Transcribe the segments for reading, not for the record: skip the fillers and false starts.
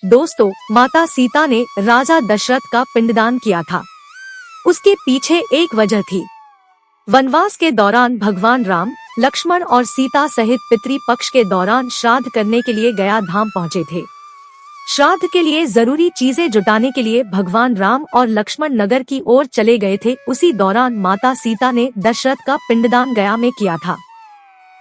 दोस्तों, माता सीता ने राजा दशरथ का पिंडदान किया था। उसके पीछे एक वजह थी। वनवास के दौरान भगवान राम, लक्ष्मण और सीता सहित पितृ पक्ष के दौरान श्राद्ध करने के लिए गया धाम पहुँचे थे। श्राद्ध के लिए जरूरी चीजें जुटाने के लिए भगवान राम और लक्ष्मण नगर की ओर चले गए थे। उसी दौरान माता सीता ने दशरथ का पिंडदान गया में किया था।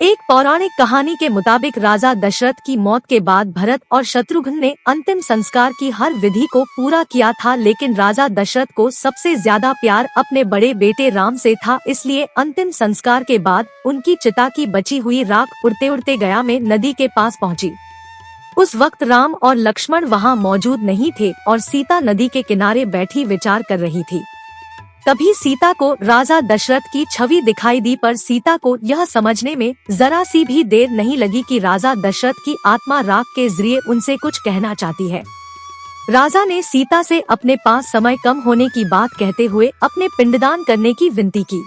एक पौराणिक कहानी के मुताबिक राजा दशरथ की मौत के बाद भरत और शत्रुघ्न ने अंतिम संस्कार की हर विधि को पूरा किया था, लेकिन राजा दशरथ को सबसे ज्यादा प्यार अपने बड़े बेटे राम से था। इसलिए अंतिम संस्कार के बाद उनकी चिता की बची हुई राख उड़ते उड़ते गया में नदी के पास पहुंची। उस वक्त राम और लक्ष्मण वहां मौजूद नहीं थे और सीता नदी के किनारे बैठी विचार कर रही थी। तभी सीता को राजा दशरथ की छवि दिखाई दी, पर सीता को यह समझने में जरा सी भी देर नहीं लगी कि राजा दशरथ की आत्मा राख के जरिए उनसे कुछ कहना चाहती है। राजा ने सीता से अपने पास समय कम होने की बात कहते हुए अपने पिंडदान करने की विनती की।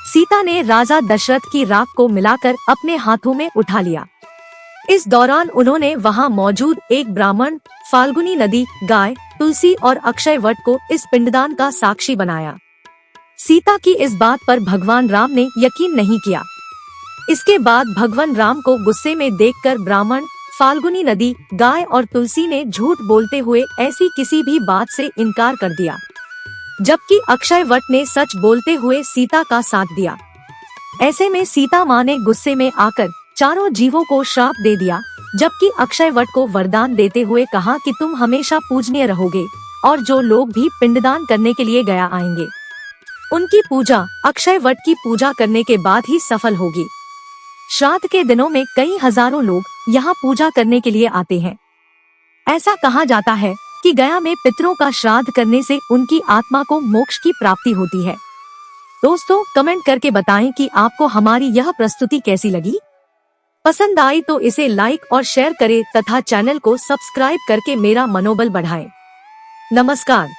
सीता ने राजा दशरथ की राख को मिलाकर अपने हाथों में उठा लिया। इस दौरान उन्होंने वहां मौजूद एक ब्राह्मण, फाल्गुनी नदी, गाय, तुलसी और अक्षय वट को इस पिंडदान का साक्षी बनाया। सीता की इस बात पर भगवान राम ने यकीन नहीं किया। इसके बाद भगवान राम को गुस्से में देखकर ब्राह्मण, फाल्गुनी नदी, गाय और तुलसी ने झूठ बोलते हुए ऐसी किसी भी बात से इनकार कर दिया, जबकि अक्षय वट ने सच बोलते हुए सीता का साथ दिया। ऐसे में सीता माँ ने गुस्से में आकर चारों जीवों को श्राप दे दिया, जबकि अक्षय वट को वरदान देते हुए कहा कि तुम हमेशा पूजनीय रहोगे और जो लोग भी पिंडदान करने के लिए गया आएंगे, उनकी पूजा अक्षय वट की पूजा करने के बाद ही सफल होगी। श्राद्ध के दिनों में कई हजारों लोग यहाँ पूजा करने के लिए आते हैं। ऐसा कहा जाता है कि गया में पितरों का श्राद्ध करने से उनकी आत्मा को मोक्ष की प्राप्ति होती है। दोस्तों, कमेंट करके बताएं कि आपको हमारी यह प्रस्तुति कैसी लगी। पसंद आई तो इसे लाइक और शेयर करें तथा चैनल को सब्सक्राइब करके मेरा मनोबल बढ़ाएं। नमस्कार।